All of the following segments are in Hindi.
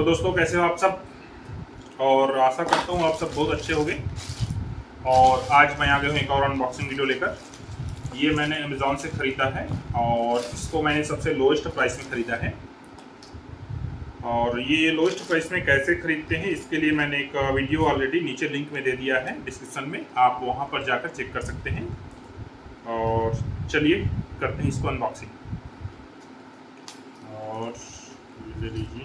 दोस्तों, कैसे हो आप सब। और आशा करता हूँ आप सब बहुत अच्छे होंगे। और आज मैं आ गया हूँ एक और अनबॉक्सिंग वीडियो लेकर। ये मैंने अमेज़ॉन से ख़रीदा है और इसको मैंने सबसे लोएस्ट प्राइस में ख़रीदा है। और ये लोएस्ट प्राइस में कैसे ख़रीदते हैं इसके लिए मैंने एक वीडियो ऑलरेडी नीचे लिंक में दे दिया है डिस्क्रिप्शन में, आप वहाँ पर जाकर चेक कर सकते हैं। और चलिए करते हैं इसको अनबॉक्सिंग। और ले लीजिए,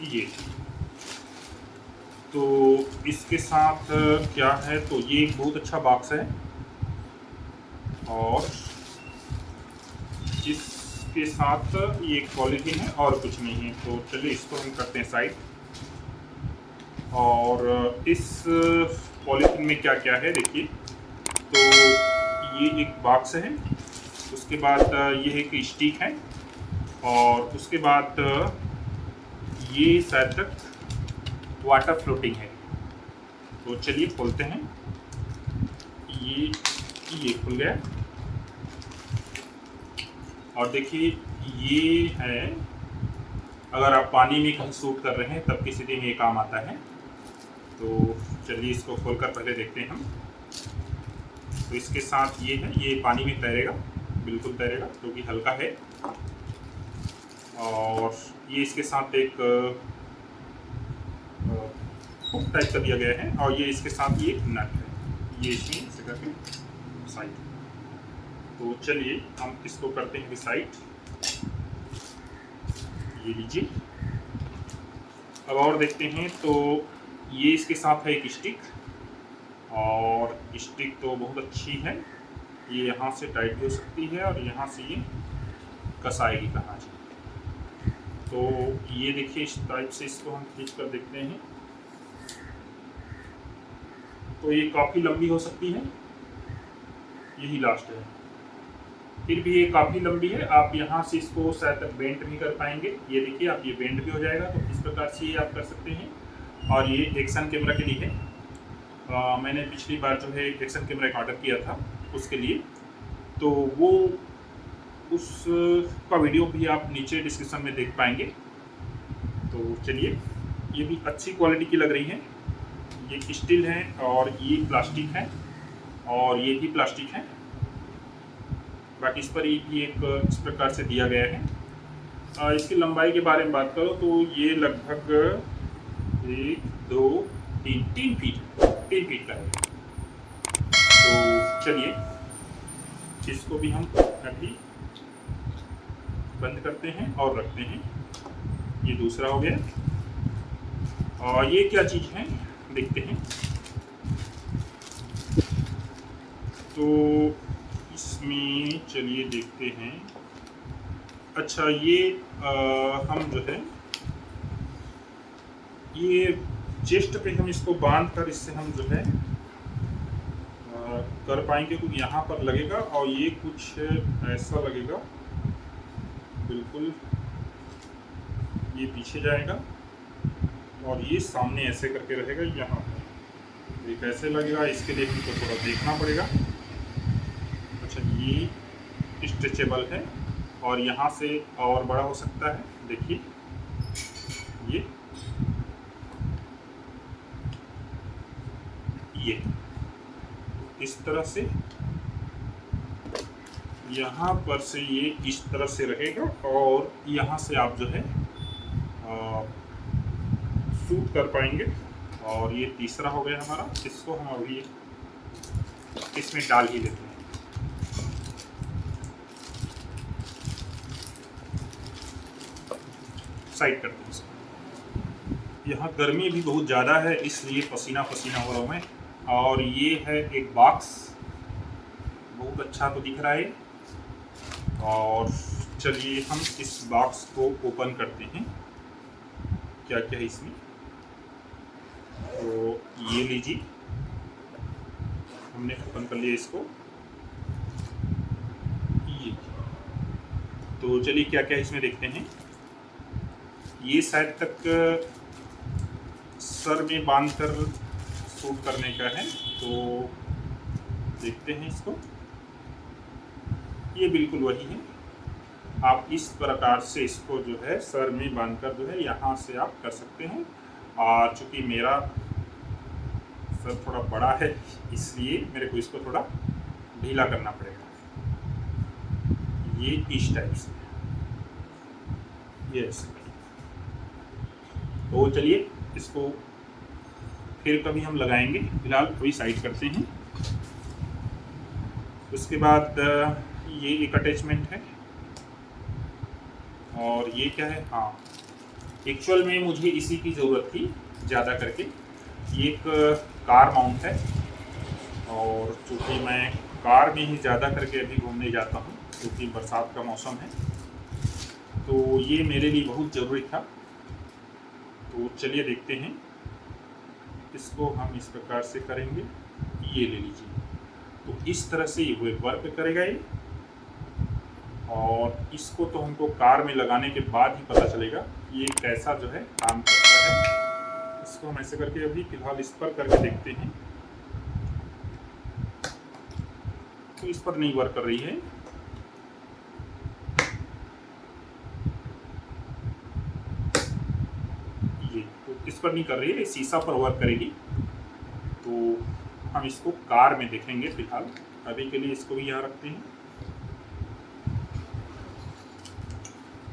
ये तो इसके साथ क्या है, तो ये एक बहुत अच्छा बॉक्स है और इसके साथ ये एक पॉलीथीन है और कुछ नहीं है। तो चलिए इसको हम करते हैं साइड। और इस पॉलीथीन में क्या क्या है देखिए। तो ये एक बॉक्स है, उसके बाद ये एक स्टिक है और उसके बाद ये शायद तक वाटर फ्लोटिंग है। तो चलिए खोलते हैं। ये खुल गया और देखिए ये है, अगर आप पानी में कहीं शूट कर रहे हैं तब किसी दिन ये काम आता है। तो चलिए इसको खोलकर पहले देखते हैं हम। तो इसके साथ ये है, ये पानी में तैरेगा, बिल्कुल तैरेगा क्योंकि हल्का है। और ये इसके साथ एक हुक टाइप का दिया गया है और ये इसके साथ ये नट है, ये इसमें से करके साइड। तो चलिए हम इसको करते हैं साइड। ये लीजिए। अब और देखते हैं। तो ये इसके साथ है एक स्टिक और स्टिक तो बहुत अच्छी है, ये यहाँ से टाइट भी हो सकती है और यहाँ से ये कसाएगी कहाँ से। तो ये देखिए इस टाइप से इसको हम खींच कर देखते हैं। तो ये काफ़ी लंबी हो सकती है, यही लास्ट है। फिर भी ये काफ़ी लंबी है, आप यहाँ से इसको शायद तक बेंट भी कर पाएंगे। ये देखिए आप, ये बेंट भी हो जाएगा। तो इस प्रकार से ये आप कर सकते हैं। और ये एक्शन कैमरा के लिए है। मैंने पिछली बार जो है एक्शन कैमरा का ऑर्डर किया था उसके लिए, तो वो उसका वीडियो भी आप नीचे डिस्क्रिप्शन में देख पाएंगे। तो चलिए, ये भी अच्छी क्वालिटी की लग रही है। ये स्टील है और ये प्लास्टिक है और ये भी प्लास्टिक है। बाकी इस पर ये भी एक इस प्रकार से दिया गया है। इसकी लंबाई के बारे में बात करो तो ये लगभग 1 2 3 फीट का है। तो चलिए इसको भी हम अभी बंद करते हैं और रखते हैं। ये दूसरा हो गया। और ये क्या चीज़ है देखते हैं। तो इसमें चलिए देखते हैं। अच्छा, ये हम जो है ये चेस्ट पे हम इसको बांध कर इससे हम जो है कर पाएंगे, क्योंकि यहाँ पर लगेगा और ये कुछ ऐसा लगेगा, बिल्कुल ये पीछे जाएगा और ये सामने ऐसे करके रहेगा। यहाँ पर ये कैसे लगेगा इसके लिए हमको थोड़ा देखना पड़ेगा। अच्छा, ये स्ट्रेचेबल है और यहाँ से और बड़ा हो सकता है। देखिए ये इस तरह से, यहाँ पर से ये इस तरह से रहेगा और यहाँ से आप जो है शूट कर पाएंगे। और ये तीसरा हो गया हमारा, इसको हम अभी इसमें डाल ही देते हैं। साइड करते हैं इसको। यहाँ गर्मी भी बहुत ज़्यादा है इसलिए पसीना पसीना हो रहा हूँ मैं। और ये है एक बॉक्स, बहुत अच्छा तो दिख रहा है। और चलिए हम इस बॉक्स को ओपन करते हैं, क्या क्या है इसमें। तो ये लीजिए, हमने ओपन कर लिया इसको। ये तो चलिए क्या क्या इसमें देखते हैं। ये शायद तक सर में बांधकर शूट करने का है, तो देखते हैं इसको। ये बिल्कुल वही है। आप इस प्रकार से इसको जो है सर में बांधकर जो है यहाँ से आप कर सकते हैं। और चूँकि मेरा सर थोड़ा बड़ा है इसलिए मेरे को इसको थोड़ा ढीला करना पड़ेगा। ये इस टाइप से, यस। तो चलिए इसको फिर कभी हम लगाएंगे, फिलहाल अभी साइड करते हैं। उसके बाद ये एक अटैचमेंट है और ये क्या है, हाँ एक्चुअल में मुझे इसी की ज़रूरत थी ज़्यादा करके। ये एक कार माउंट है और चूँकि मैं कार में ही ज़्यादा करके अभी घूमने जाता हूँ क्योंकि बरसात का मौसम है, तो ये मेरे लिए बहुत ज़रूरी था। तो चलिए देखते हैं, इसको हम इस प्रकार से करेंगे। ये ले लीजिए, तो इस तरह से ये वर्क करेगा ये। और इसको तो हमको कार में लगाने के बाद ही पता चलेगा ये कैसा जो है काम करता है। इसको हम ऐसे करके अभी फिलहाल इस पर करके देखते हैं। तो इस पर नहीं वर्क कर रही है, ये तो इस पर नहीं कर रही है, शीशा पर वर्क करेगी। तो हम इसको कार में देखेंगे फिलहाल, अभी के लिए इसको भी यहाँ रखते हैं।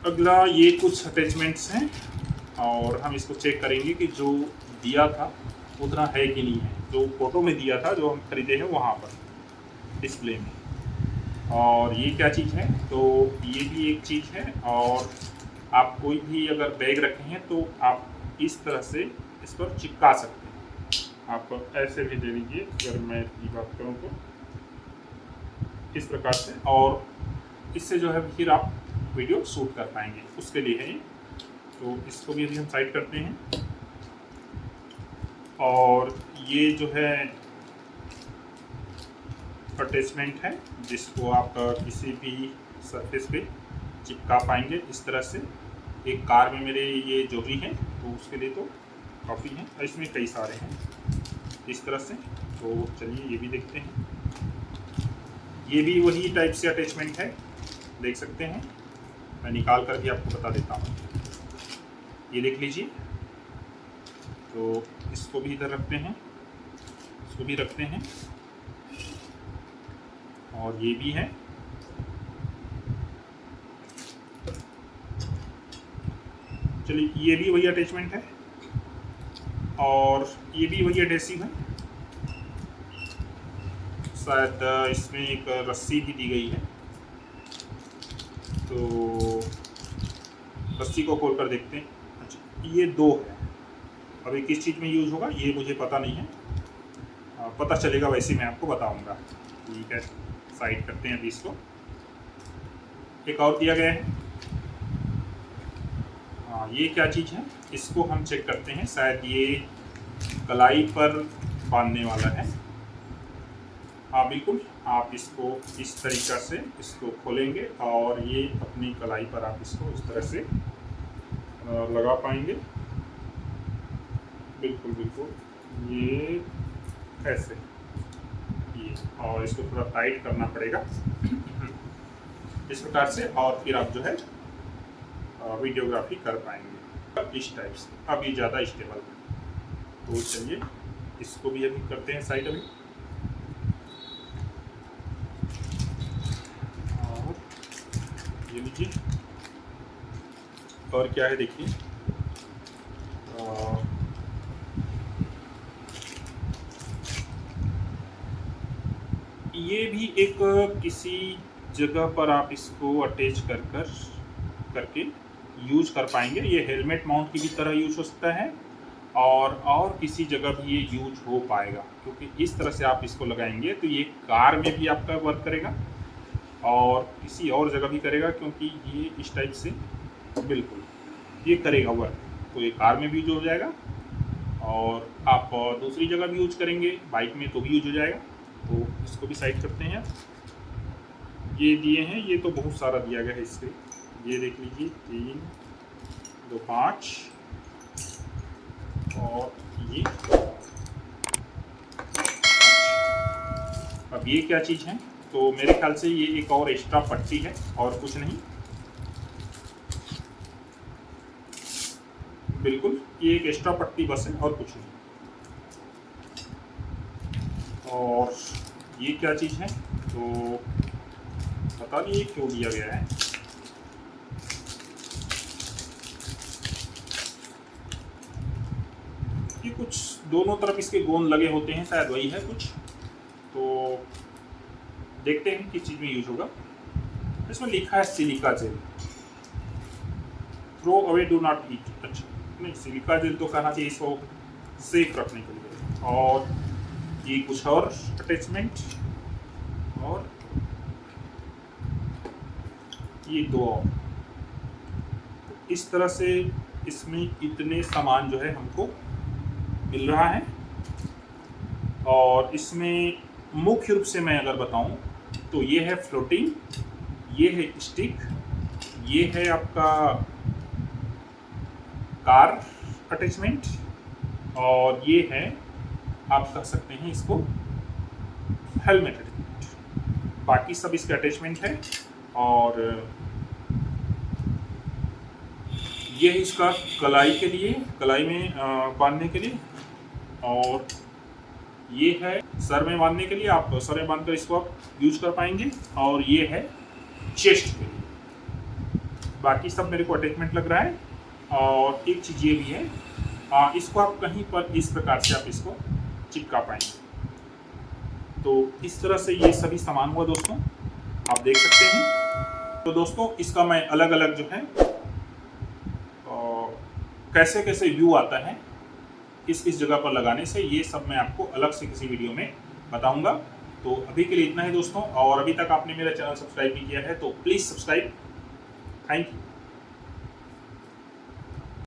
अगला ये कुछ अटैचमेंट्स हैं और हम इसको चेक करेंगे कि जो दिया था उतना है कि नहीं है, जो फोटो में दिया था जो हम खरीदे हैं वहाँ पर डिस्प्ले में। और ये क्या चीज़ है, तो ये भी एक चीज़ है। और आप कोई भी अगर बैग रखे हैं तो आप इस तरह से इस पर चिपका सकते हैं। आप ऐसे भी दे लीजिए, अगर मैं इसकी बात करूँ तो इस प्रकार से, और इससे जो है फिर आप वीडियो शूट कर पाएंगे, उसके लिए है ये। तो इसको भी अभी हम साइड करते हैं। और ये जो है अटैचमेंट है जिसको आप किसी भी सरफेस पे चिपका पाएंगे इस तरह से। एक कार में मेरे ये जरूरी है तो उसके लिए तो काफ़ी है, इसमें कई सारे हैं इस तरह से। तो चलिए ये भी देखते हैं। ये भी वही टाइप से अटैचमेंट है, देख सकते हैं। मैं निकाल कर भी आपको बता देता हूँ, ये देख लीजिए। तो इसको भी इधर रखते हैं, इसको भी रखते हैं, और ये भी है। चलिए ये भी वही अटैचमेंट है और ये भी वही एडहेसिव है। शायद इसमें एक रस्सी भी दी गई है, तो रस्सी को खोल कर देखते हैं। अच्छा ये दो है, अभी किस चीज़ में यूज़ होगा ये मुझे पता नहीं है, पता चलेगा वैसे मैं आपको बताऊंगा। ठीक है, साइड करते हैं अभी इसको। एक और दिया गया है, हाँ ये क्या चीज़ है, इसको हम चेक करते हैं। शायद ये कलाई पर बांधने वाला है। हाँ बिल्कुल, आप इसको इस तरीक़ा से इसको खोलेंगे और ये अपनी कलाई पर आप इसको इस तरह से लगा पाएंगे। बिल्कुल बिल्कुल, ये ऐसे ये, और इसको थोड़ा टाइट करना पड़ेगा इस प्रकार से, और फिर आप जो है वीडियोग्राफी कर पाएंगे इस टाइप से। अब ये ज़्यादा स्टेबल है। तो चलिए इसको भी अभी करते हैं साइड अभी। और ये लीजिए, और क्या है देखिए, ये भी एक किसी जगह पर आप इसको अटैच करके यूज कर पाएंगे। ये हेलमेट माउंट की भी तरह यूज हो सकता है और किसी जगह भी ये यूज हो पाएगा, क्योंकि इस तरह से आप इसको लगाएंगे तो ये कार में भी आपका वर्क करेगा और किसी और जगह भी करेगा, क्योंकि ये इस टाइप से बिल्कुल ये करेगा वर्क। तो ये कार में भी यूज हो जाएगा और आप दूसरी जगह भी यूज करेंगे, बाइक में तो भी यूज हो जाएगा। तो इसको भी साइड करते हैं। ये दिए हैं, ये तो बहुत सारा दिया गया है इससे, ये देख लीजिए 3 2 5 और ये। अब ये क्या चीज़ है, तो मेरे ख्याल से ये एक और एक्स्ट्रा पट्टी है और कुछ नहीं, बिल्कुल ये एक एक्स्ट्रा पट्टी बस है और कुछ नहीं। और ये क्या चीज़ है तो पता नहीं ये क्यों दिया गया है। ये कुछ दोनों तरफ इसके गोंद लगे होते हैं, शायद वही है कुछ। तो देखते हैं किस चीज़ में यूज होगा। इसमें लिखा है silica gel, throw away do not eat. अच्छा नहीं, सिलिका जेल तो कहना चाहिए इसको सेफ रखने के लिए। और ये कुछ और अटैचमेंट, और ये दो और। इस तरह से इसमें इतने सामान जो है हमको मिल रहा है। और इसमें मुख्य रूप से मैं अगर बताऊं तो ये है फ्लोटिंग, ये है स्टिक, ये है आपका कार अटैचमेंट, और ये है आप कह सकते हैं इसको हेलमेट अटैचमेंट। बाकी सब इसके अटैचमेंट है। और ये है इसका कलाई के लिए, कलाई में बांधने के लिए। और ये है सर में बांधने के लिए, आप सर में बांधकर इसको आप यूज कर पाएंगे। और ये है चेस्ट के लिए। बाकी सब मेरे को अटैचमेंट लग रहा है। और एक चीज़ ये भी है, इसको आप कहीं पर इस प्रकार से आप इसको चिपका पाएंगे। तो इस तरह से ये सभी सामान हुआ दोस्तों, आप देख सकते हैं। तो दोस्तों इसका मैं अलग अलग जो है कैसे कैसे व्यू आता है किस जगह पर लगाने से, ये सब मैं आपको अलग से किसी वीडियो में बताऊंगा। तो अभी के लिए इतना ही दोस्तों। और अभी तक आपने मेरा चैनल सब्सक्राइब नहीं किया है तो प्लीज़ सब्सक्राइब। Thank you.